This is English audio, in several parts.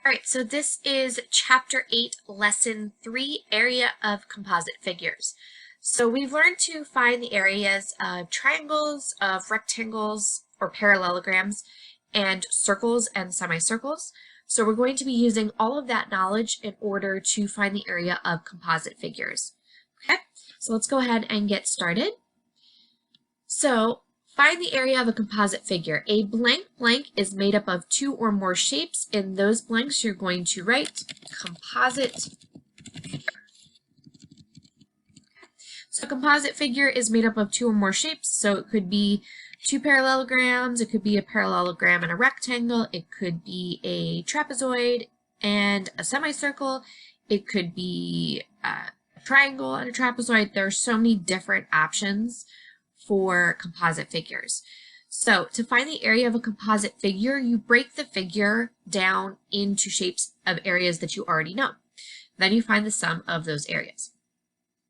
All right, so this is Chapter 8, Lesson 3, Area of Composite Figures. So we've learned to find the areas of triangles, of rectangles or parallelograms, and circles and semicircles. So we're going to be using all of that knowledge in order to find the area of composite figures. Okay, so let's go ahead and get started. So find the area of a composite figure. A blank blank is made up of two or more shapes. In those blanks, you're going to write composite figure. So a composite figure is made up of two or more shapes. So it could be two parallelograms, it could be a parallelogram and a rectangle, it could be a trapezoid and a semicircle, it could be a triangle and a trapezoid. There are so many different options for composite figures. So to find the area of a composite figure, you break the figure down into shapes of areas that you already know. Then you find the sum of those areas.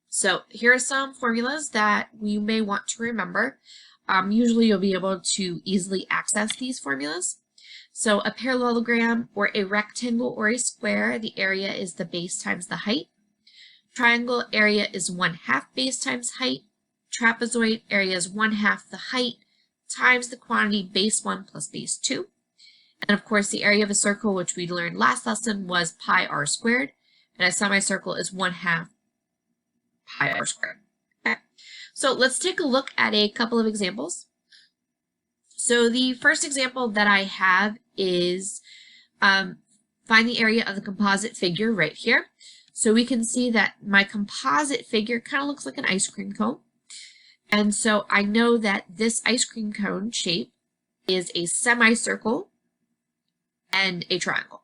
So here are some formulas that you may want to remember. Usually you'll be able to easily access these formulas. So a parallelogram or a rectangle or a square, the area is the base times the height. Triangle area is 1/2 base times height. Trapezoid area is 1/2 the height times the quantity base 1 plus base 2. And of course the area of a circle, which we learned last lesson, was pi r squared, and a semicircle is 1/2 pi r squared. Okay. So let's take a look at a couple of examples. So the first example that I have is find the area of the composite figure right here. So we can see that my composite figure kind of looks like an ice cream cone. And so I know that this ice cream cone shape is a semicircle and a triangle.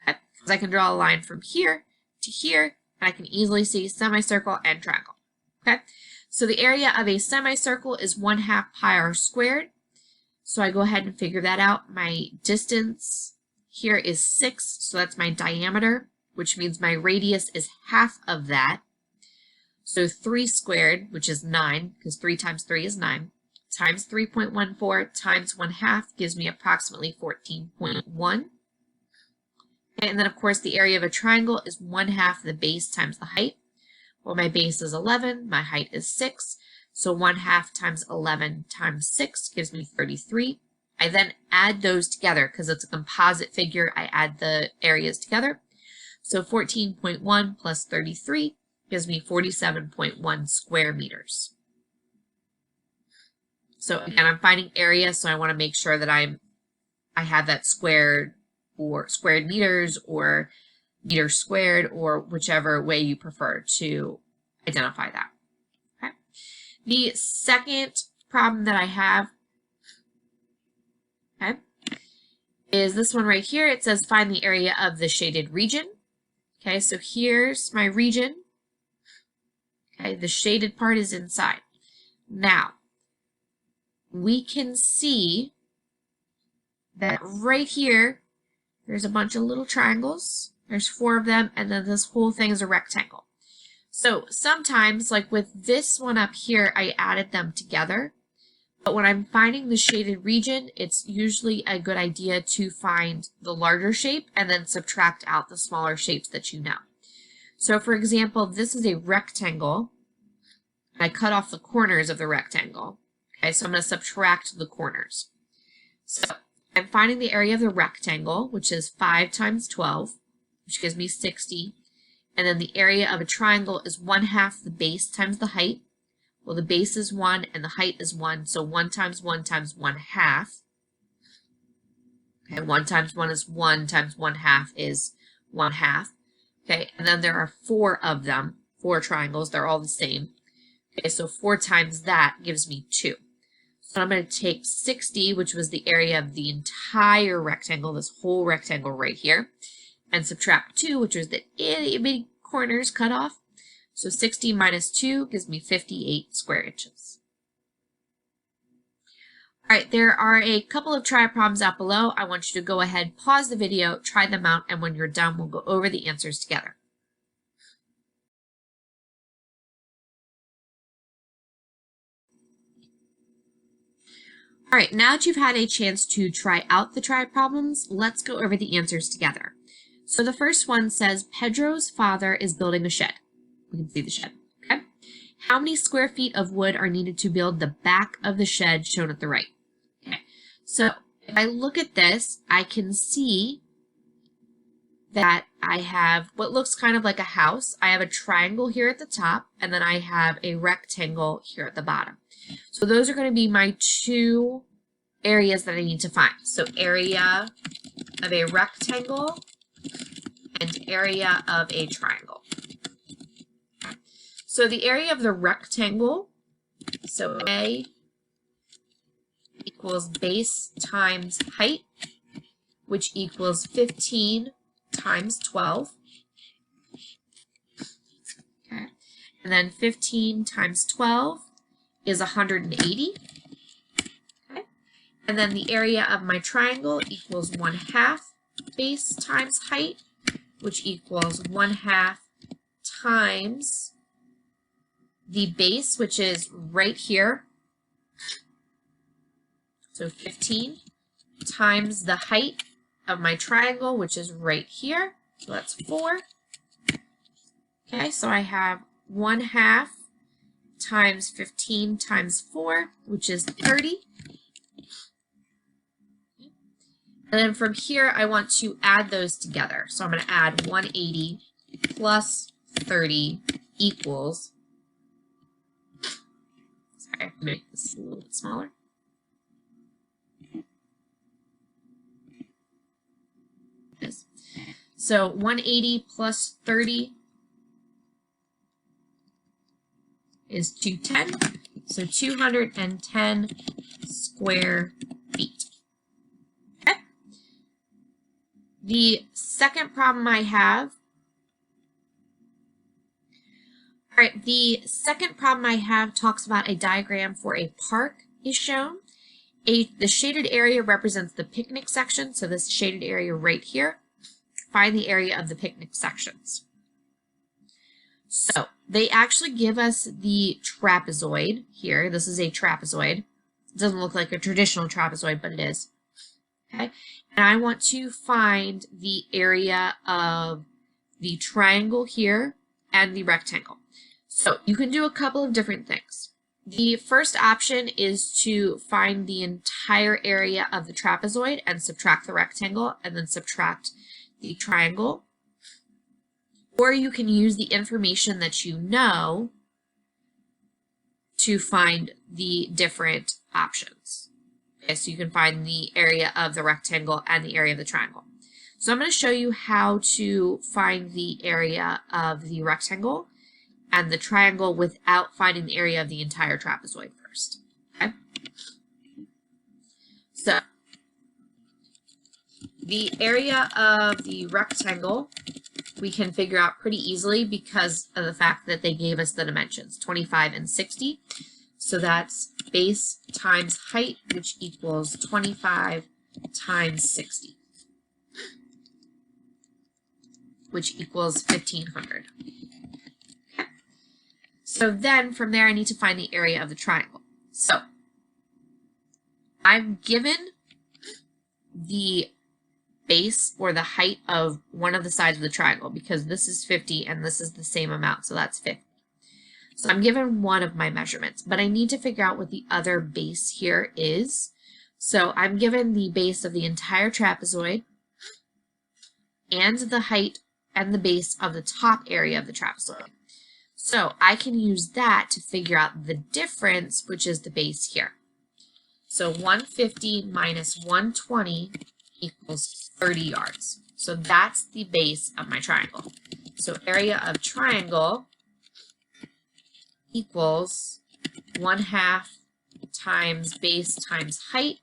Okay? Because I can draw a line from here to here, and I can easily see semicircle and triangle. Okay? So the area of a semicircle is 1/2 pi r squared. So I go ahead and figure that out. My distance here is 6, so that's my diameter, which means my radius is half of that. So 3 squared, which is 9, because 3 times 3 is 9, times 3.14 times 1/2 gives me approximately 14.1. And then, of course, the area of a triangle is 1/2 the base times the height. Well, my base is 11, my height is 6, so 1/2 times 11 times 6 gives me 33. I then add those together because it's a composite figure. I add the areas together. So 14.1 plus 33 gives me 47.1 square meters. So again, I'm finding area, so I want to make sure that I have that squared or squared meters or meters squared, or whichever way you prefer to identify that. Okay. The second problem that I have, okay, is this one right here. It says find the area of the shaded region. Okay, so here's my region. Okay, the shaded part is inside. Now, we can see that right here, there's a bunch of little triangles. There's 4 of them, and then this whole thing is a rectangle. So sometimes, like with this one up here, I added them together. But when I'm finding the shaded region, it's usually a good idea to find the larger shape and then subtract out the smaller shapes that you know. So for example, this is a rectangle. I cut off the corners of the rectangle. Okay, so I'm going to subtract the corners. So I'm finding the area of the rectangle, which is 5 times 12, which gives me 60. And then the area of a triangle is 1/2 the base times the height. Well, the base is 1 and the height is 1, so 1 times 1 times 1/2. Okay, 1 times 1 is 1 times 1/2 is 1/2. Okay, and then there are 4 of them, 4 triangles. They're all the same. Okay, so 4 times that gives me 2. So I'm going to take 60, which was the area of the entire rectangle, this whole rectangle right here, and subtract 2, which was the itty bitty corners cut off. So 60 minus 2 gives me 58 square inches. All right, there are a couple of try problems out below. I want you to go ahead, pause the video, try them out, and when you're done, we'll go over the answers together. All right, now that you've had a chance to try out the try problems, let's go over the answers together. So the first one says, Pedro's father is building a shed. We can see the shed, okay? How many square feet of wood are needed to build the back of the shed shown at the right? Okay, so if I look at this, I can see that I have what looks kind of like a house. I have a triangle here at the top, and then I have a rectangle here at the bottom. So those are going to be my two areas that I need to find. So area of a rectangle and area of a triangle. So the area of the rectangle, so A equals base times height, which equals 15 times 12. Okay. And then 15 times 12 is 180. Okay. And then the area of my triangle equals 1/2 base times height, which equals 1/2 times the base, which is right here. So 15 times the height of my triangle, which is right here. So that's 4. Okay, so I have 1/2 times 15 times 4, which is 30. And then from here, I want to add those together. So I'm going to add 180 plus 30 equals, sorry, I have to make this a little bit smaller. So 180 plus 30 is 210. So 210 square feet. Okay. The second problem I have, talks about a diagram for a park is shown. The shaded area represents the picnic section, so this shaded area right here. Find the area of the picnic sections. So they actually give us the trapezoid here. This is a trapezoid. It doesn't look like a traditional trapezoid, but it is. Okay, and I want to find the area of the triangle here and the rectangle. So you can do a couple of different things. The first option is to find the entire area of the trapezoid and subtract the rectangle, and then subtract the triangle. Or you can use the information that you know to find the different options. Okay, so you can find the area of the rectangle and the area of the triangle. So I'm going to show you how to find the area of the rectangle and the triangle without finding the area of the entire trapezoid first. Okay? So the area of the rectangle we can figure out pretty easily because of the fact that they gave us the dimensions, 25 and 60. So that's base times height, which equals 25 times 60, which equals 1,500. Okay. So then from there, I need to find the area of the triangle. So I'm given the base or the height of one of the sides of the triangle because this is 50 and this is the same amount, so that's 50. So I'm given one of my measurements, but I need to figure out what the other base here is. So I'm given the base of the entire trapezoid and the height and the base of the top area of the trapezoid. So I can use that to figure out the difference, which is the base here. So 150 minus 120 equals 30 yards. So that's the base of my triangle. So area of triangle equals 1/2 times base times height.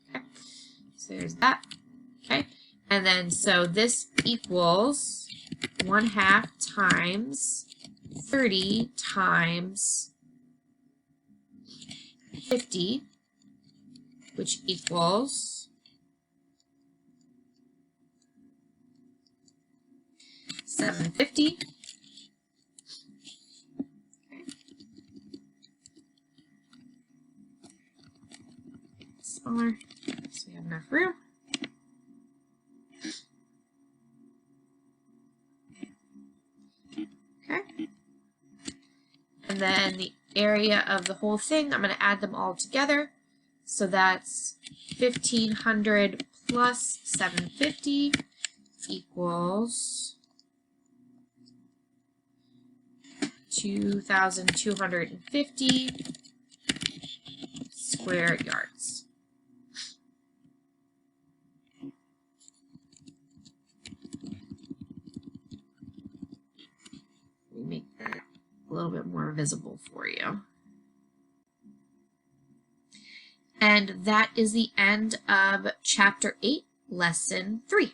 Okay, so there's that. Okay, and then so this equals 1/2 times 30 times 50, which equals 750. smaller so we have enough room. Okay. And then the area of the whole thing, I'm going to add them all together. So that's 1,500 plus 750 equals 2,250 square yards. Let me make that a little bit more visible for you. And that is the end of Chapter 8, Lesson 3.